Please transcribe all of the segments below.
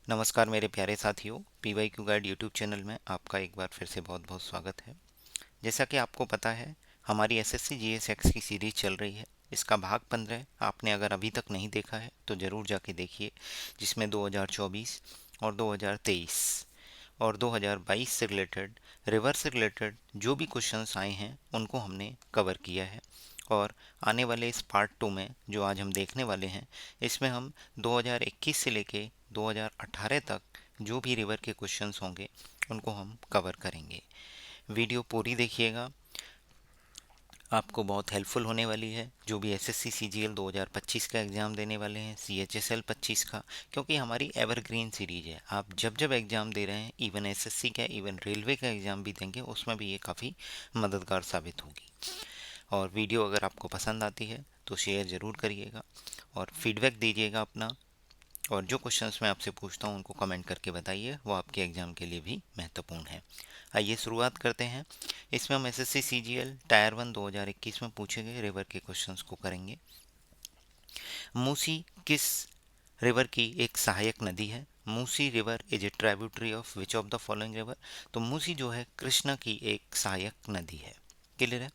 नमस्कार मेरे प्यारे साथियों, PYQ गाइड यूट्यूब चैनल में आपका एक बार फिर से बहुत बहुत स्वागत है। जैसा कि आपको पता है, हमारी SSC GS एक्स की सीरीज चल रही है। इसका भाग 15 आपने अगर अभी तक नहीं देखा है तो ज़रूर जाके देखिए, जिसमें 2024 और 2023 और 2022 से रिलेटेड, रिवर से रिलेटेड जो भी क्वेश्चंस आए हैं उनको हमने कवर किया है। और आने वाले इस पार्ट 2 में जो आज हम देखने वाले हैं, इसमें हम 2021 से लेके 2018 तक जो भी रिवर के क्वेश्चंस होंगे उनको हम कवर करेंगे। वीडियो पूरी देखिएगा, आपको बहुत हेल्पफुल होने वाली है। जो भी SSC CGL 2025 का एग्ज़ाम देने वाले हैं, CHSL 25 का, क्योंकि हमारी एवरग्रीन सीरीज है। आप जब जब एग्ज़ाम दे रहे हैं, इवन SSC का, इवन रेलवे का एग्ज़ाम भी देंगे, उसमें भी ये काफ़ी मददगार साबित होगी। और वीडियो अगर आपको पसंद आती है तो शेयर ज़रूर करिएगा और फीडबैक दीजिएगा अपना। और जो क्वेश्चंस मैं आपसे पूछता हूँ उनको कमेंट करके बताइए, वो आपके एग्ज़ाम के लिए भी महत्वपूर्ण है। आइए शुरुआत करते हैं। इसमें हम SSC CGL टायर 1 2021 में पूछे गए रिवर के क्वेश्चंस को करेंगे। मूसी किस रिवर की एक सहायक नदी है? Musi river is a tributary of which of the following river? तो मूसी जो है कृष्णा की एक सहायक नदी है। क्लियर है?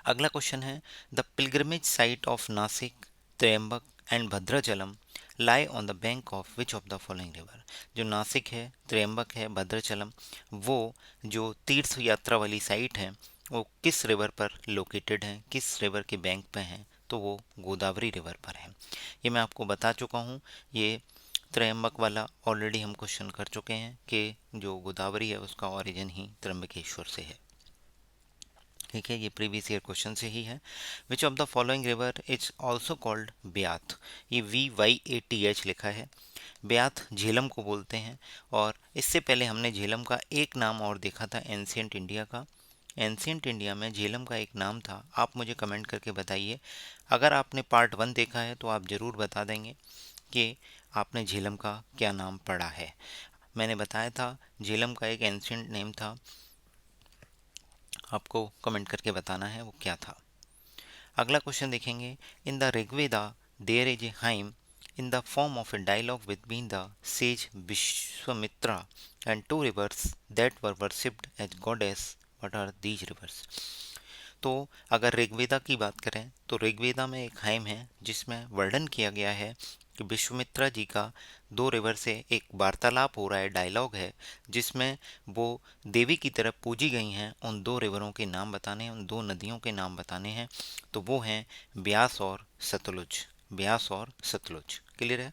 अगला क्वेश्चन है, the pilgrimage site of Nashik, Trimbak and Bhadrachalam lie on the bank of which of the following river? जो नासिक है, त्र्यंबक है, भद्राचलम, वो जो तीर्थ यात्रा वाली साइट है वो किस रिवर पर लोकेटेड है, किस रिवर के बैंक पे है? तो वो गोदावरी रिवर पर है। ये मैं आपको बता चुका हूँ। ये त्र्यंबक वाला ऑलरेडी हम क्वेश्चन कर चुके हैं कि जो गोदावरी है उसका ओरिजिन ही त्र्यंबकेश्वर से है। ठीक है, ये प्रीवियस ईयर क्वेश्चन से ही है। Which of the following river is also called Vyath? ये VYATH लिखा है। ब्याथ झेलम को बोलते हैं। और इससे पहले हमने झेलम का एक नाम और देखा था, एंशियंट इंडिया का। एंशियंट इंडिया में झेलम का एक नाम था। आप मुझे कमेंट करके बताइए, अगर आपने पार्ट 1 देखा है तो आप ज़रूर बता देंगे कि आपने झेलम का क्या नाम पढ़ा है। मैंने बताया था झेलम का एक एंशियंट नेम था, आपको कमेंट करके बताना है वो क्या था। अगला क्वेश्चन देखेंगे, in the Rigveda there is a hymn in the form of a dialogue between the sage Vishwamitra and two rivers that were worshipped as goddess, what are these rivers? तो अगर ऋग्वेदा की बात करें तो ऋग्वेदा में एक हाइम है जिसमें वर्णन किया गया है कि विश्वामित्रा जी का दो रिवर से एक वार्तालाप हो रहा है, डायलॉग है, जिसमें वो देवी की तरफ पूजी गई हैं। उन दो रिवरों के नाम बताने हैं, उन दो नदियों के नाम बताने हैं। तो वो हैं ब्यास और सतलुज। ब्यास और सतलुज। क्लियर है?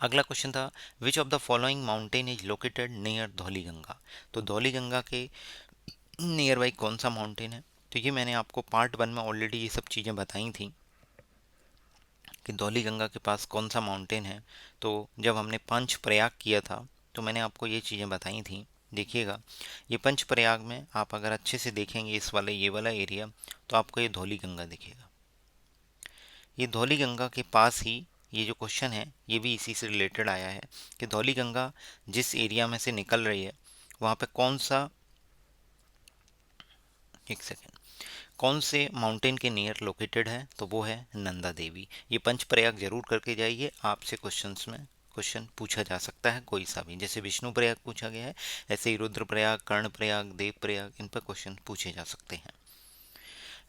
अगला क्वेश्चन था, विच of the following mountain is located near Dhauliganga? तो धौलीगंगा के नियर बाई कौन सा माउंटेन है? तो ये मैंने आपको पार्ट 1 में ऑलरेडी ये सब चीज़ें बताई थी कि धौलीगंगा के पास कौन सा माउंटेन है। तो जब हमने पंच प्रयाग किया था तो मैंने आपको ये चीज़ें बताई थी। देखिएगा, ये पंच प्रयाग में आप अगर अच्छे से देखेंगे इस वाले ये वाला एरिया, तो आपको ये धौलीगंगा दिखेगा। ये धौलीगंगा के पास ही ये जो क्वेश्चन है ये भी इसी से रिलेटेड आया है कि धौलीगंगा जिस एरिया में से निकल रही है वहाँ पे कौन सा, एक सेकेंड, कौन से माउंटेन के नियर लोकेटेड है? तो वो है नंदा देवी। ये पंचप्रयाग जरूर करके जाइए, आपसे क्वेश्चंस में क्वेश्चन पूछा जा सकता है कोई सा भी। जैसे विष्णु प्रयाग पूछा गया है, ऐसे ही रुद्रप्रयाग, कर्णप्रयाग, देवप्रयाग, इन पर क्वेश्चन पूछे जा सकते हैं।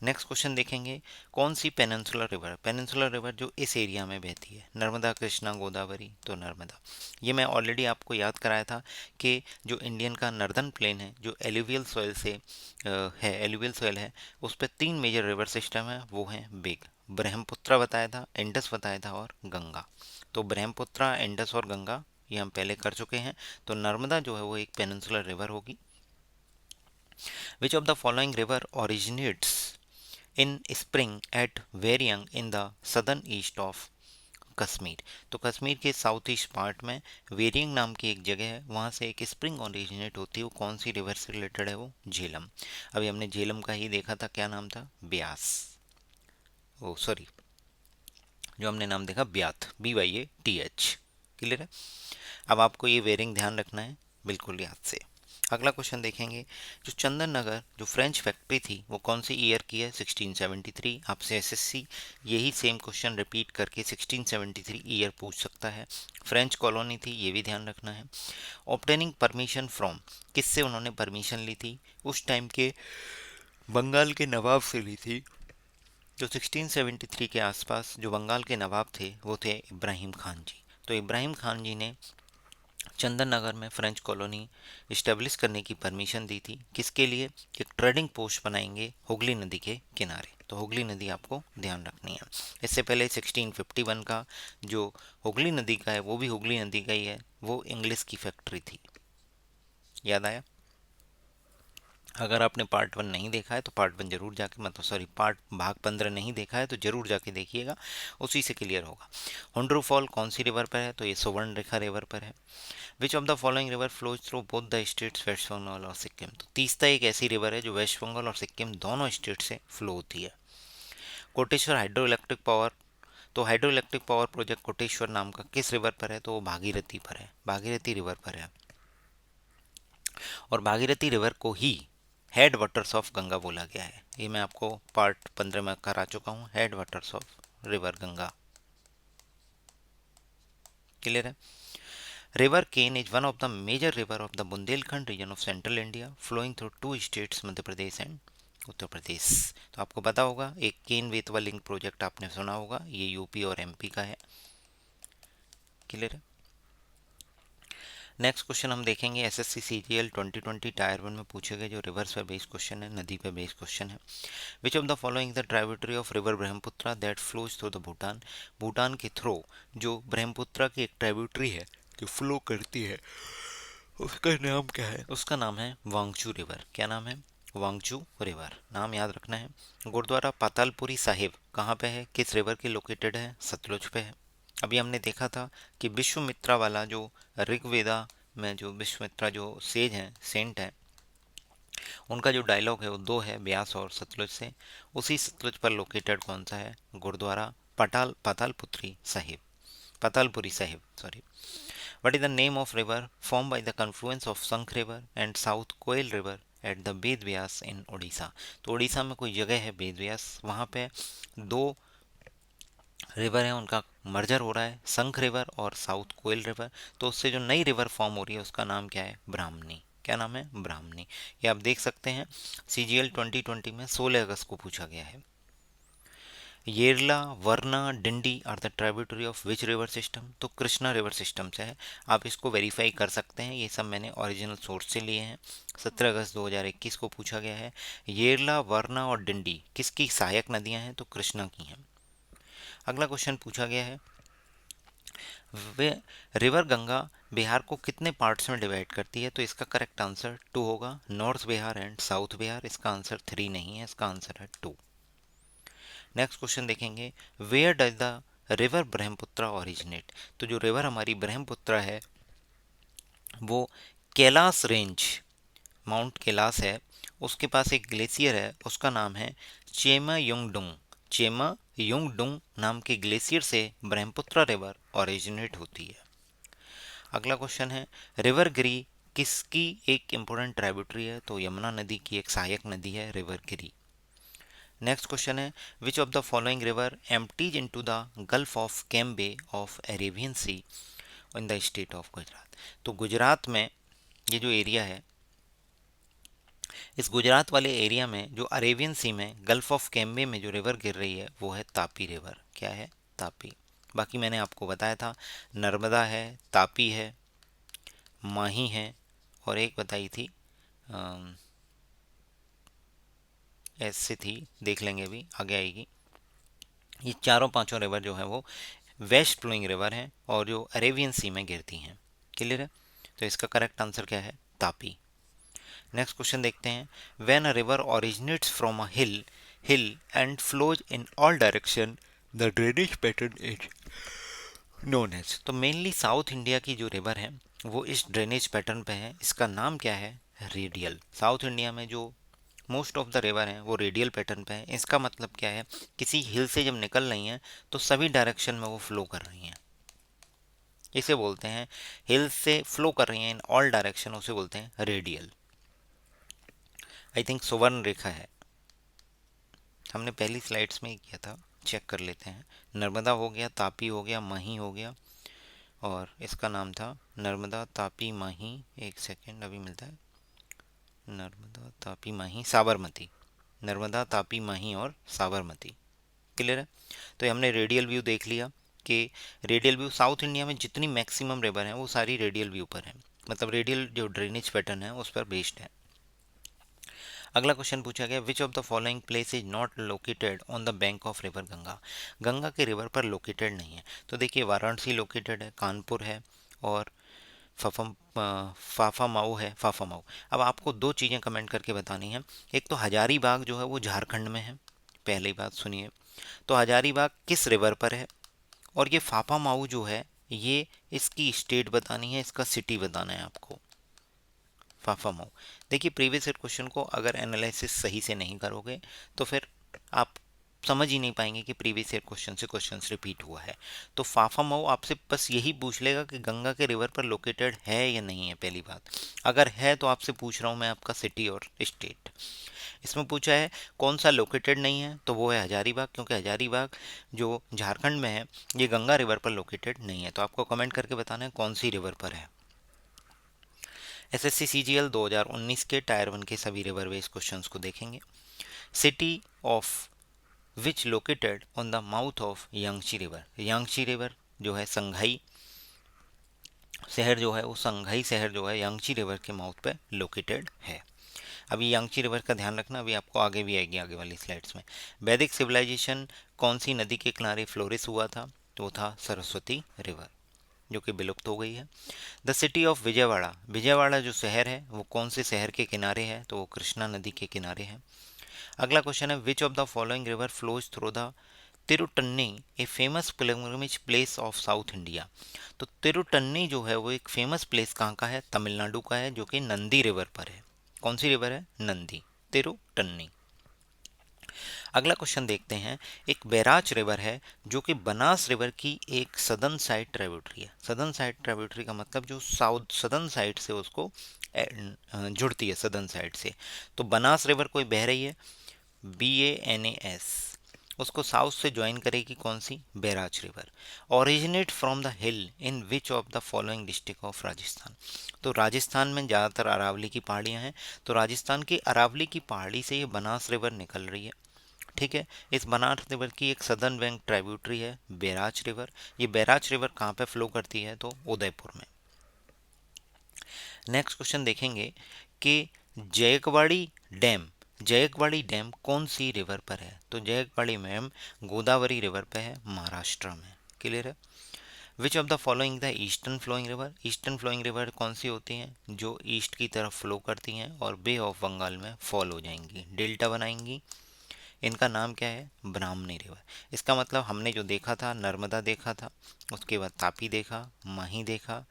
नेक्स्ट क्वेश्चन देखेंगे, कौन सी पेनिनसुलर रिवर, पेनिनसुलर रिवर जो इस एरिया में बहती है, नर्मदा, कृष्णा, गोदावरी? तो नर्मदा। ये मैं ऑलरेडी आपको याद कराया था कि जो इंडियन का नर्दर्न प्लेन है, जो एलुवियल सॉइल से है, एलुवियल सॉइल है, उस पर 3 मेजर रिवर सिस्टम है। वो हैं बिग, ब्रह्मपुत्र बताया था, इंडस बताया था और गंगा। तो ब्रह्मपुत्र, इंडस और गंगा ये हम पहले कर चुके हैं। तो नर्मदा जो है वो एक पेनिनसुलर रिवर होगी। Which of the following river originates in spring at Verinag in the southern east of Kashmir? तो कश्मीर के साउथ ईस्ट पार्ट में वेरियंग नाम की एक जगह है, वहाँ से एक स्प्रिंग ओरिजिनेट होती है। वो कौन सी रिवर से रिलेटेड है? वो झेलम। अभी हमने झेलम का ही देखा था, क्या नाम था? ब्यास। ओ सॉरी, जो हमने नाम देखा ब्याथ, BYATH। क्लियर है? अब आपको ये वेरिंग ध्यान रखना है बिल्कुल याद से। अगला क्वेश्चन देखेंगे, जो चंदन नगर जो फ्रेंच फैक्ट्री थी वो कौन से ईयर की है? 1673। आपसे एसएससी यही सेम क्वेश्चन रिपीट करके 1673 ईयर पूछ सकता है। फ्रेंच कॉलोनी थी, ये भी ध्यान रखना है। ऑब्टेनिंग परमिशन फ्रॉम, किससे उन्होंने परमिशन ली थी? उस टाइम के बंगाल के नवाब से ली थी। जो 1673 के आसपास जो बंगाल के नवाब थे वो थे इब्राहिम खान जी। तो इब्राहिम खान जी ने चंदन नगर में फ्रेंच कॉलोनी इस्टेब्लिश करने की परमिशन दी थी। किसके लिए? एक ट्रेडिंग पोस्ट बनाएंगे हुगली नदी के किनारे। तो हुगली नदी आपको ध्यान रखनी है। इससे पहले 1651 का जो हुगली नदी का है वो भी हुगली नदी का ही है, वो इंग्लिश की फैक्ट्री थी। याद आया? अगर आपने पार्ट 1 नहीं देखा है तो पार्ट 1 जरूर जाके, मतलब सॉरी, पार्ट भाग 15 नहीं देखा है तो जरूर जाके देखिएगा, उसी से क्लियर होगा। हुंड्रू फॉल कौन सी रिवर पर है? तो ये सुवर्ण रेखा रिवर पर है। Which of the following river flows through both the states west Bengal और सिक्किम? तो तीस्ता एक ऐसी रिवर है जो वेस्ट बंगाल और सिक्किम दोनों स्टेट से फ्लो होती है। कोटेश्वर हाइड्रो इलेक्ट्रिक पावर, तो hydro electric power project Koteshwar नाम का किस रिवर पर है? तो वो भागीरथी पर है, भागीरथी रिवर पर है। और भागीरथी रिवर को ही हेड वाटर्स ऑफ गंगा बोला गया है। ये मैं आपको पार्ट 15 में करा चुका हूँ, head waters of river Ganga. Clear है? River Ken is one of the major river of the Bundelkhand region of central India, flowing through two states Madhya Pradesh and Uttar Pradesh. तो आपको पता होगा, एक केन बेतवा लिंक प्रोजेक्ट आपने सुना होगा, ये यूपी और एमपी का है। क्लियर है? नेक्स्ट क्वेश्चन हम देखेंगे एसएससी सीजीएल 2020 टायर 1 में पूछे गए जो रिवर्स पे बेस्ड क्वेश्चन है, नदी पे बेस्ड क्वेश्चन है। Which of the following the tributary of river Brahmaputra that flows through the Bhutan? Bhutan के थ्रू जो ब्रह्मपुत्र की एक ट्राइब्यूटरी है जो फ्लो करती है, उसका नाम क्या है? उसका नाम है वांगचू रिवर। क्या नाम है? वांगचू रिवर, नाम याद रखना है। गुरुद्वारा पातालपुरी साहिब कहाँ पे है, किस रिवर के लोकेटेड है? सतलुज पे है। अभी हमने देखा था कि विश्वामित्रा वाला जो ऋग्वेदा में जो विश्वामित्रा जो सेज हैं, सेंट हैं, उनका जो डायलॉग है वो दो है, ब्यास और सतलुज से। उसी सतलुज पर लोकेटेड कौन सा है? Gurudwara Patalputri Sahib, Patalpuri Sahib, sorry. What is the name of river formed by the confluence of Sankh River and South Koel River at the Ved Vyas in Odisha? तो उड़ीसा में कोई जगह है वेद व्यास, वहाँ पे दो रिवर है, उनका मर्जर हो रहा है, संख रिवर और साउथ कोयल रिवर। तो उससे जो नई रिवर फॉर्म हो रही है उसका नाम क्या है? ब्राह्मणी। क्या नाम है? ब्राह्मणी। ये आप देख सकते हैं सीजीएल 2020 में 16 अगस्त को पूछा गया है। Yerla, Varna, Dindi are the tributary of which river system? तो कृष्णा रिवर सिस्टम से है। आप इसको वेरीफाई कर सकते हैं, ये सब मैंने ओरिजिनल सोर्स से लिए हैं। 17 अगस्त 2021 को पूछा गया है। येरला, वरना और डिंडी किसकी सहायक नदियां हैं? तो कृष्णा की हैं। अगला क्वेश्चन पूछा गया है, वे रिवर गंगा बिहार को कितने पार्ट्स में डिवाइड करती है? तो इसका करेक्ट आंसर 2 होगा, north Bihar and south Bihar. इसका आंसर 3 नहीं है, इसका आंसर है 2। नेक्स्ट क्वेश्चन देखेंगे, where does the river Brahmaputra originate? तो जो रिवर हमारी ब्रह्मपुत्र है वो कैलाश रेंज, माउंट कैलाश है, उसके पास एक ग्लेशियर है, उसका नाम है चेमायुंगडुंग। चेमायुंगडुंग नाम के ग्लेशियर से ब्रह्मपुत्र रिवर ओरिजिनेट होती है। अगला क्वेश्चन है, रिवर गिरी किसकी एक इंपॉर्टेंट ट्राइब्यूटरी है? तो यमुना नदी की एक सहायक नदी है रिवर गिरी। नेक्स्ट क्वेश्चन है, which of the following river empties into the gulf of Cambay of Arabian sea in the state of Gujarat? तो गुजरात में ये जो एरिया है, इस गुजरात वाले एरिया में जो अरेबियन सी में गल्फ ऑफ कैम्बे में जो रिवर गिर रही है वो है तापी रिवर। क्या है? तापी। बाकी मैंने आपको बताया था, नर्मदा है, तापी है, माही है, और एक बताई थी ऐसे थी, देख लेंगे, अभी आगे आएगी। ये चारों पांचों रिवर जो है वो वेस्ट फ्लोइंग रिवर हैं और जो अरेबियन सी में गिरती हैं। क्लियर है? तो इसका करेक्ट आंसर क्या है? तापी। नेक्स्ट क्वेश्चन देखते हैं, when a river originates from a hill and flows in all direction the drainage pattern is known as? तो मेनली साउथ इंडिया की जो रिवर है वो इस ड्रेनेज पैटर्न पे है, इसका नाम क्या है? रेडियल। साउथ इंडिया में जो मोस्ट ऑफ द रिवर हैं वो रेडियल पैटर्न पे है। इसका मतलब क्या है? किसी हिल से जब निकल रही हैं तो सभी डायरेक्शन में वो फ्लो कर रही हैं। इसे बोलते हैं, हिल्स से फ्लो कर रही हैं इन ऑल डायरेक्शन, उसे बोलते हैं रेडियल। आई थिंक सुवर्ण रेखा है, हमने पहली स्लाइड्स में ही किया था, चेक कर लेते हैं। नर्मदा हो गया, तापी हो गया, माही हो गया, और इसका नाम था नर्मदा तापी माही, एक सेकेंड अभी मिलता है, नर्मदा तापी माही साबरमती, नर्मदा तापी माही और साबरमती। क्लियर है? तो ये हमने रेडियल व्यू देख लिया कि रेडियल व्यू साउथ इंडिया में जितनी मैक्सिमम रिवर हैं वो सारी रेडियल व्यू पर हैं, मतलब रेडियल जो ड्रेनेज पैटर्न है उस पर बेस्ड है। अगला क्वेश्चन पूछा गया, विच of the following place is not located on the bank of river Ganga. Ganga के रिवर पर लोकेटेड नहीं है। तो देखिए, वाराणसी लोकेटेड है, कानपुर है, और फाफा माऊ है, फाफा माऊ। अब आपको दो चीज़ें कमेंट करके बतानी है। एक तो हजारीबाग जो है वो झारखंड में है, पहली बात सुनिए। तो हजारीबाग किस रिवर पर है, और ये फाफा माऊ जो है ये इसकी स्टेट बतानी है, इसका सिटी बताना है आपको, फाफा माऊ। देखिए, प्रीवियस ईयर क्वेश्चन को अगर एनालिसिस सही से नहीं करोगे तो फिर आप समझ ही नहीं पाएंगे कि प्रीवियस ईयर क्वेश्चन से क्वेश्चन रिपीट हुआ है। तो फाफा माऊ आपसे बस यही पूछ लेगा कि गंगा के रिवर पर लोकेटेड है या नहीं है, पहली बात। अगर है तो आपसे पूछ रहा हूँ मैं आपका सिटी और स्टेट। इसमें पूछा है कौन सा लोकेटेड नहीं है, तो वो है हजारीबाग, क्योंकि हजारीबाग जो झारखंड में है ये गंगा रिवर पर लोकेटेड नहीं है। तो आपको कमेंट करके बताना है कौन सी रिवर पर है। एसएससी सीजीएल 2019 के टायर 1 के सभी रिवरवेज क्वेश्चंस को देखेंगे। City of which located on the mouth of Yangtze river. Yangtze river जो है संघाई शहर जो है वो संघाई शहर जो है यांगची रिवर के माउथ पे लोकेटेड है। अभी यांगची रिवर का ध्यान रखना, अभी आपको आगे भी आएगी आगे वाली स्लाइड्स में। वैदिक सिविलाइजेशन कौन सी नदी के किनारे फ्लोरिश हुआ था, तो वो था सरस्वती रिवर, जो कि विलुप्त हो गई है। The city of Vijayawada, Vijayawada जो शहर है वो कौन से शहर के किनारे है, तो वो कृष्णा नदी के किनारे है। अगला क्वेश्चन है, which of the following river flows through the Tiruttani, a famous pilgrimage place of south India. तो तिरुटन्नी जो है वो एक फेमस प्लेस कहाँ का है, तमिलनाडु का है, जो कि नंदी रिवर पर है। कौन सी रिवर है, नंदी, तिरुटन्नी। अगला क्वेश्चन देखते हैं, एक बैराज रिवर है जो कि बनास रिवर की एक सदर्न साइड ट्रिब्यूटरी है। सदर्न साइड ट्रिब्यूटरी का मतलब जो साउथ सदर्न साइड से उसको जुड़ती है, सदर्न साइड से। तो बनास रिवर कोई बह रही है, BANAS, उसको साउथ से ज्वाइन करेगी कौन सी, Berach river. Originate from the hill in which of the following district of Rajasthan. तो राजस्थान में ज़्यादातर अरावली की पहाड़ियाँ हैं, तो राजस्थान की अरावली की पहाड़ी से ये बनास रिवर निकल रही है। ठीक है, इस बनास रिवर की एक सदर्न बैंक ट्राइब्यूटरी है बैराज रिवर। ये बैराज रिवर कहाँ पे फ्लो करती है, तो उदयपुर में। नेक्स्ट क्वेश्चन देखेंगे कि जयकवाड़ी डैम, जयकवाड़ी डैम कौन सी रिवर पर है, तो जयकवाड़ी डैम गोदावरी रिवर पे है, महाराष्ट्र में। क्लियर है? Which of the following the eastern flowing river, eastern flowing river कौन सी होती हैं, जो ईस्ट की तरफ फ्लो करती हैं और बे ऑफ बंगाल में फॉल हो जाएंगी, डेल्टा बनाएंगी। इनका नाम क्या है, ब्राह्मणी रिवर। इसका मतलब हमने जो देखा था, नर्मदा देखा था, उसके बाद तापी देखा, माही देखा,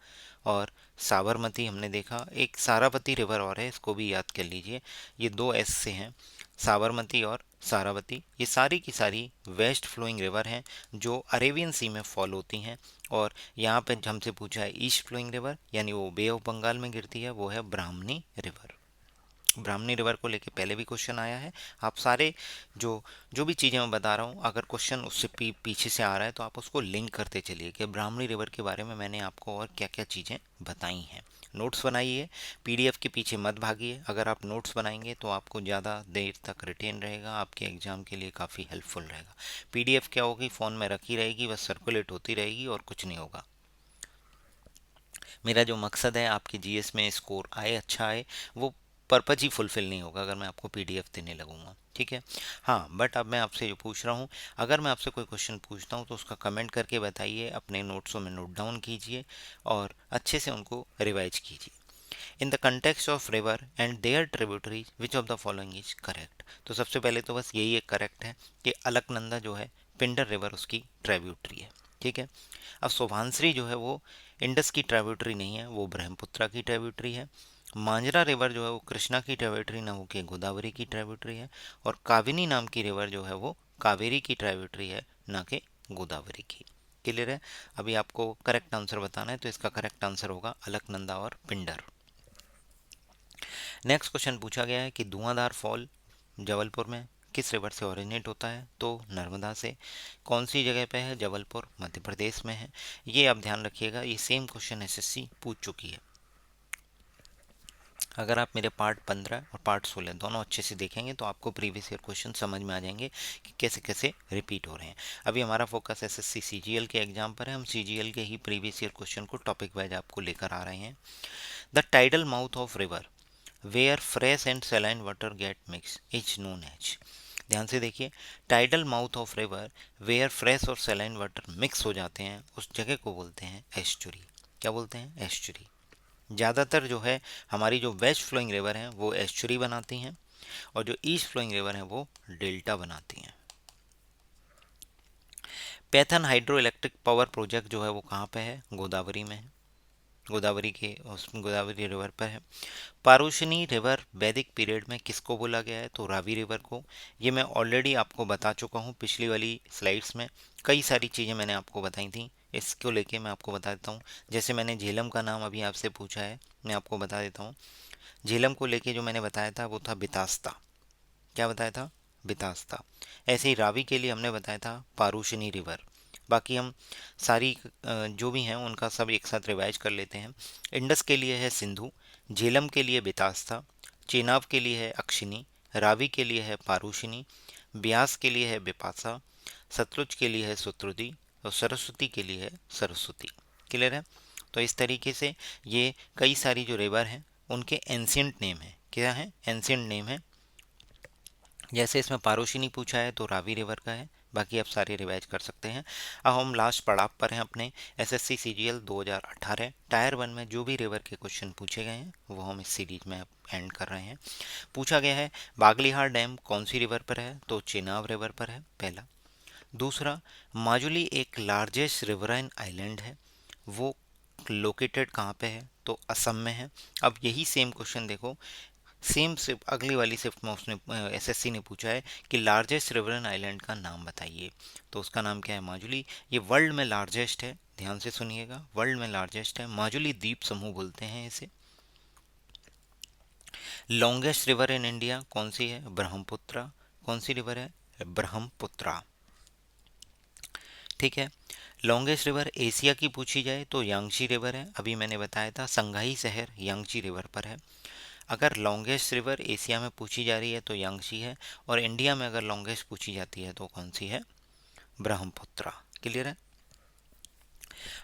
और साबरमती हमने देखा। एक सारावती रिवर और है, इसको भी याद कर लीजिए, ये 2 S से हैं, साबरमती और सारावती। ये सारी की सारी वेस्ट फ्लोइंग रिवर हैं जो अरेबियन सी में फॉल होती हैं। और यहाँ पे हमसे पूछा है ईस्ट फ्लोइंग रिवर, यानी वो बे ऑफ बंगाल में गिरती है, वो है ब्राह्मणी रिवर। ब्राह्मणी रिवर को लेके पहले भी क्वेश्चन आया है। आप सारे जो जो भी चीज़ें मैं बता रहा हूँ, अगर क्वेश्चन उससे पीछे से आ रहा है तो आप उसको लिंक करते चलिए कि ब्राह्मणी रिवर के बारे में मैंने आपको और क्या क्या चीज़ें बताई हैं। नोट्स बनाइए, PDF के पीछे मत भागिए। अगर आप नोट्स बनाएंगे तो आपको ज़्यादा देर तक रिटेन रहेगा, आपके एग्ज़ाम के लिए काफ़ी हेल्पफुल रहेगा। PDF क्या होगी, फ़ोन में रखी रहेगी, बस सर्कुलेट होती रहेगी और कुछ नहीं होगा। मेरा जो मकसद है आपके GS में स्कोर आए, अच्छा आए, वो पर्पज ही फुलफिल नहीं होगा अगर मैं आपको PDF देने लगूंगा। ठीक है? हाँ, बट अब मैं आपसे जो पूछ रहा हूँ, अगर मैं आपसे कोई क्वेश्चन पूछता हूँ तो उसका कमेंट करके बताइए, अपने नोट्सों में नोट डाउन कीजिए और अच्छे से उनको रिवाइज कीजिए। In the context of river and their tributaries which of the following is correct. तो सबसे पहले तो बस यही एक करेक्ट है कि अलकनंदा जो है पिंडर रिवर उसकी ट्रिब्यूटरी है। ठीक है? अब सुभानश्री जो है वो इंडस की ट्रिब्यूटरी नहीं है, वो ब्रह्मपुत्रा की ट्रिब्यूटरी है। मांजरा रिवर जो है वो कृष्णा की ट्रिब्यूटरी ना होकर गोदावरी की ट्रिब्यूटरी है। और काविनी नाम की रिवर जो है वो कावेरी की ट्रिब्यूटरी है, ना कि गोदावरी की। क्लियर है? अभी आपको करेक्ट आंसर बताना है, तो इसका करेक्ट आंसर होगा अलकनंदा और पिंडर। नेक्स्ट क्वेश्चन पूछा गया है कि धुआंधार फॉल जबलपुर में किस रिवर से ओरिजिनेट होता है? तो नर्मदा से। कौन सी जगह पे है? जबलपुर मध्य प्रदेश में है। ये आप ध्यान रखिएगा, ये सेम क्वेश्चन एसएससी पूछ चुकी है। अगर आप मेरे पार्ट 15 और पार्ट 16 दोनों अच्छे से देखेंगे तो आपको प्रीवियस ईयर क्वेश्चन समझ में आ जाएंगे कि कैसे कैसे रिपीट हो रहे हैं। अभी हमारा फोकस एसएससी सीजीएल के एग्जाम पर है। हम सीजीएल के ही प्रीवियस ईयर क्वेश्चन को टॉपिक वाइज आपको लेकर आ रहे हैं। The tidal mouth of river where fresh and saline water get mix is known as. ध्यान से देखिए, tidal mouth of river where fresh और सैलाइन वाटर मिक्स हो जाते हैं, उस जगह को बोलते हैं एस्चुरी। क्या बोलते हैं? एस्चुरी। ज़्यादातर जो है हमारी जो वेस्ट फ्लोइंग रिवर हैं वो एस्चुरी बनाती हैं, और जो ईस्ट फ्लोइंग रिवर हैं वो डेल्टा बनाती हैं। Python hydro electric power project जो है वो कहाँ पे है? गोदावरी में है। गोदावरी के गोदावरी रिवर पर है। पारुशनी रिवर वैदिक पीरियड में किसको बोला गया है? तो रावी रिवर को। ये मैं ऑलरेडी आपको बता चुका हूँ पिछली वाली स्लाइड्स में। कई सारी चीज़ें मैंने आपको बताई थी, इसको लेके मैं आपको बता देता हूँ। जैसे मैंने झेलम का नाम अभी आपसे पूछा है, मैं आपको बता देता हूँ। झेलम को लेके जो मैंने बताया था वो था बितास्ता। क्या बताया था? बितास्ता। ऐसे ही रावी के लिए हमने बताया था पारुशनी रिवर। बाकी हम सारी जो भी हैं उनका सब एक साथ रिवाइज कर लेते हैं। इंडस के लिए है सिंधु, झेलम के लिए बितास्ता, चेनाब के लिए है अक्षिनी, रावी के लिए है पारुशिनी, ब्यास के लिए है बिपासा, सतलुज के लिए है सुत्रुदी, और सरस्वती के लिए है सरस्वती। क्लियर है? तो इस तरीके से ये कई सारी जो रिवर हैं उनके एंशियंट नेम है। क्या है? एंशियंट नेम है। जैसे इसमें पारोशिनी पूछा है तो रावी रिवर का है। बाकी आप सारे रिवाइज कर सकते हैं। अब हम लास्ट पड़ाव पर हैं अपने एसएससी सीजीएल 2018 टायर 1 में जो भी रिवर के क्वेश्चन पूछे गए हैं वो हम इस सीरीज में एंड कर रहे हैं। पूछा गया है बागलीहार डैम कौन सी रिवर पर है? तो चेनाब रिवर पर है, पहला। दूसरा, माजुली एक लार्जेस्ट रिवराइन आइलैंड है, वो लोकेटेड कहाँ पे है? तो असम में है। अब यही सेम क्वेश्चन देखो, सेम शिफ्ट अगली वाली शिफ्ट में उसने एसएससी ने पूछा है कि लार्जेस्ट रिवरन आइलैंड का नाम बताइए। तो उसका नाम क्या है? माजुली। ये वर्ल्ड में लार्जेस्ट है, ध्यान से सुनिएगा, वर्ल्ड में लार्जेस्ट है। माजुली द्वीप समूह बोलते हैं इसे। लॉन्गेस्ट रिवर इन इंडिया कौन सी है? ब्रह्मपुत्रा। कौन सी रिवर है? ब्रह्मपुत्रा। ठीक है। लॉन्गेस्ट रिवर एशिया की पूछी जाए तो यांगची रिवर है। अभी मैंने बताया था संघाई शहर यांगची रिवर पर है। अगर लॉन्गेस्ट रिवर एशिया में पूछी जा रही है तो यांगची है, और इंडिया में अगर लॉन्गेस्ट पूछी जाती है तो कौन सी है? ब्रह्मपुत्रा। क्लियर है?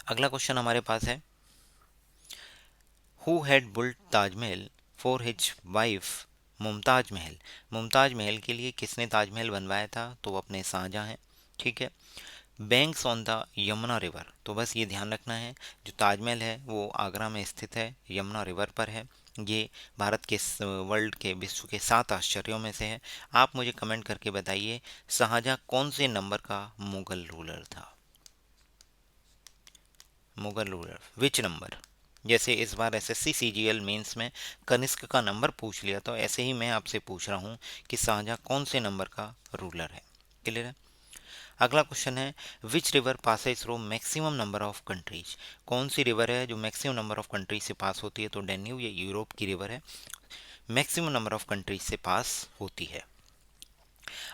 अगला क्वेश्चन हमारे पास है, who had built Taj Mahal for his wife Mumtaz Mahal. Mumtaz महल के लिए किसने ताजमहल बनवाया था? तो वो अपने शाहजहां हैं। ठीक है। Banks on the Yamuna river, तो बस ये ध्यान रखना है, जो ताजमहल है वो आगरा में स्थित है, यमुना रिवर पर है। ये भारत के वर्ल्ड के विश्व के 7 आश्चर्यों में से है। आप मुझे कमेंट करके बताइए शाहजहां कौन से नंबर का मुगल रूलर था? Mughal ruler which number? जैसे इस बार एसएससी सीजीएल मेंस में कनिष्क का नंबर पूछ लिया, तो ऐसे ही मैं आपसे पूछ रहा हूँ कि शाहजहां कौन से नंबर का रूलर है। क्लियर है? अगला क्वेश्चन है, which river passes through maximum number of countries. कौन सी रिवर है जो मैक्सिमम नंबर ऑफ कंट्रीज से पास होती है? तो डेन्यूब, ये यूरोप की रिवर है, मैक्सिमम नंबर ऑफ कंट्रीज से पास होती है।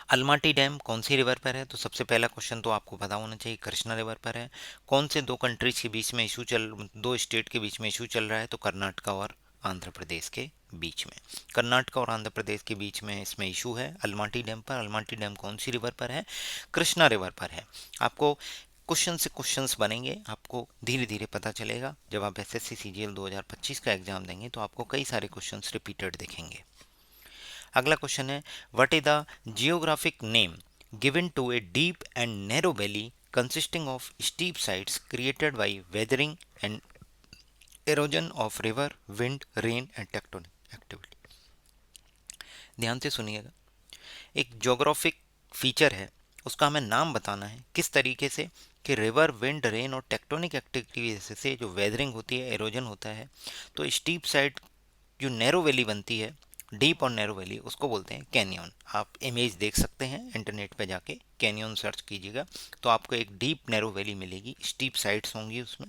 अलमाटी डैम कौन सी रिवर पर है? तो सबसे पहला क्वेश्चन तो आपको पता होना चाहिए, कृष्णा रिवर पर है। कौन से दो कंट्रीज के बीच में इशू दो स्टेट के बीच में इशू चल रहा है? तो कर्नाटका और आंध्र प्रदेश के बीच में। कर्नाटक और आंध्र प्रदेश के बीच में इसमें इशू है अलमाटी डैम पर। अलमाटी डैम कौन सी रिवर पर है? कृष्णा रिवर पर है। आपको क्वेश्चन से क्वेश्चंस बनेंगे, आपको धीरे धीरे पता चलेगा। जब आप एसएससी सीजीएल 2025 का एग्जाम देंगे तो आपको कई सारे क्वेश्चंस रिपीटेड दिखेंगे। अगला क्वेश्चन है, what is the geographic name given to a deep and narrow valley consisting of steep sides created by weathering and erosion of river, wind, rain and tectonic activity। ध्यान से सुनिएगा, एक geographic feature है, उसका हमें नाम बताना है किस तरीके से कि रिवर, विंड, रेन और टेक्टोनिक एक्टिविटी की वजह से जो वेदरिंग होती है, एरोजन होता है, तो स्टीप साइड जो नैरो वैली बनती है डीप और नैरो वैली उसको बोलते हैं कैनियन। आप इमेज देख सकते हैं इंटरनेट पे जाके, कैनियन सर्च कीजिएगा तो आपको एक डीप नैरो वैली मिलेगी, स्टीप साइड्स होंगी उसमें।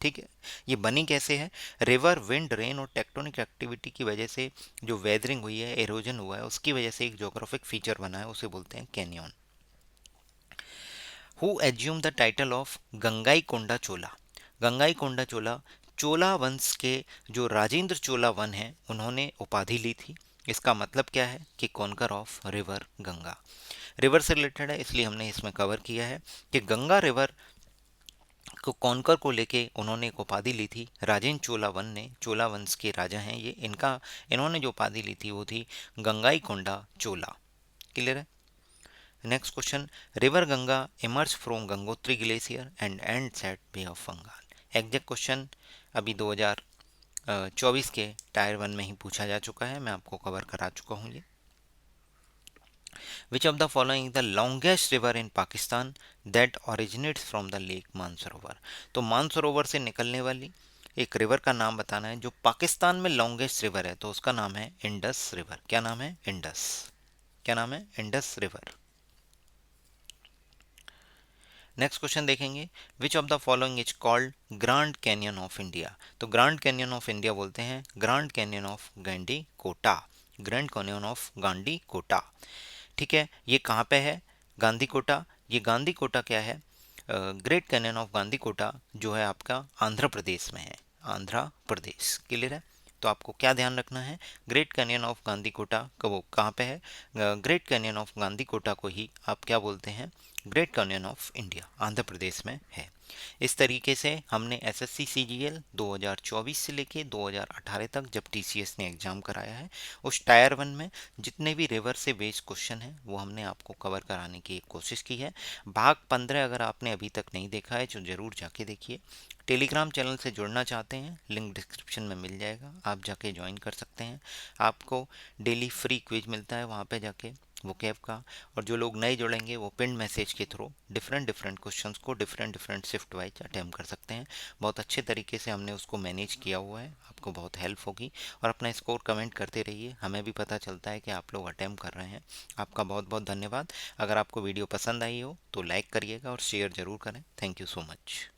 ठीक है, ये बनी कैसे है? रिवर, विंड, रेन और टेक्टोनिक एक्टिविटी की वजह से जो वेदरिंग हुई है, एरोजन हुआ है, उसकी वजह से एक ज्योग्राफिक फीचर बना है, उसे बोलते हैं canyon. Who assume the title of Gangai Konda Chola? Gangai Konda Chola, Chola वंश के जो राजेंद्र चोला वन है, उन्होंने उपाधि ली थी। इसका मतलब क्या है कि conquer of river Ganga. River से रिलेटेड है इसलिए हमने इसमें कवर किया है कि गंगा रिवर को कॉन्कर को लेके उन्होंने एक उपाधि ली थी राजेंद्र चोला वन ने। चोला वंश के राजा हैं ये, इनका इन्होंने जो उपाधि ली थी वो थी गंगाई कोंडा चोला। क्लियर है? Next question, river Ganga emerge from Gangotri glacier and ends at bay of Bengal. Exact question अभी 2024 के टायर 1 में ही पूछा जा चुका है, मैं आपको कवर करा चुका हूँ ये। विच of the following the longest river in Pakistan that originates from the lake Mansarovar? तो मानसरोवर से निकलने वाली एक रिवर का नाम बताना है जो पाकिस्तान में लॉन्गेस्ट रिवर है, तो उसका नाम है इंडस रिवर। क्या नाम है? इंडस। क्या नाम है? Indus river. नेक्स्ट क्वेश्चन देखेंगे, which of the following is called grand canyon of India? तो ग्रैंड कैनियन ऑफ इंडिया बोलते हैं grand canyon of Gandikota. Grand canyon of Gandikota. ठीक है, ये कहाँ पे है? गांधी कोटा। ये गांधी कोटा क्या है? Great canyon of Gandikota जो है आपका आंध्र प्रदेश में है। आंध्र प्रदेश। क्लियर है? तो आपको क्या ध्यान रखना है, great canyon of Gandikota वो कहाँ पे है? Great canyon of Gandikota को ही आप क्या बोलते हैं? Great canyon of India, Andhra Pradesh में है। इस तरीके से हमने एसएससी सीजीएल 2024 से लेके 2018 तक जब टीसीएस ने एग्जाम कराया है, उस टायर 1 में जितने भी रिवर से बेस्ड क्वेश्चन हैं वो हमने आपको कवर कराने की कोशिश की है। भाग 15 अगर आपने अभी तक नहीं देखा है तो ज़रूर जाके देखिए। टेलीग्राम चैनल से जुड़ना चाहते हैं, लिंक डिस्क्रिप्शन में मिल जाएगा, आप जाके ज्वाइन कर सकते हैं। आपको डेली फ्री क्विज मिलता है वहाँ पे जाके वो कैब का। और जो लोग नए जुड़ेंगे वो पिन मैसेज के थ्रू डिफरेंट डिफरेंट क्वेश्चंस को डिफरेंट शिफ्ट वाइज अटैम्प्ट कर सकते हैं। बहुत अच्छे तरीके से हमने उसको मैनेज किया हुआ है, आपको बहुत हेल्प होगी। और अपना स्कोर कमेंट करते रहिए, हमें भी पता चलता है कि आप लोग अटैम्प्ट कर रहे हैं। आपका बहुत बहुत धन्यवाद। अगर आपको वीडियो पसंद आई हो तो लाइक करिएगा और शेयर ज़रूर करें। Thank you so much.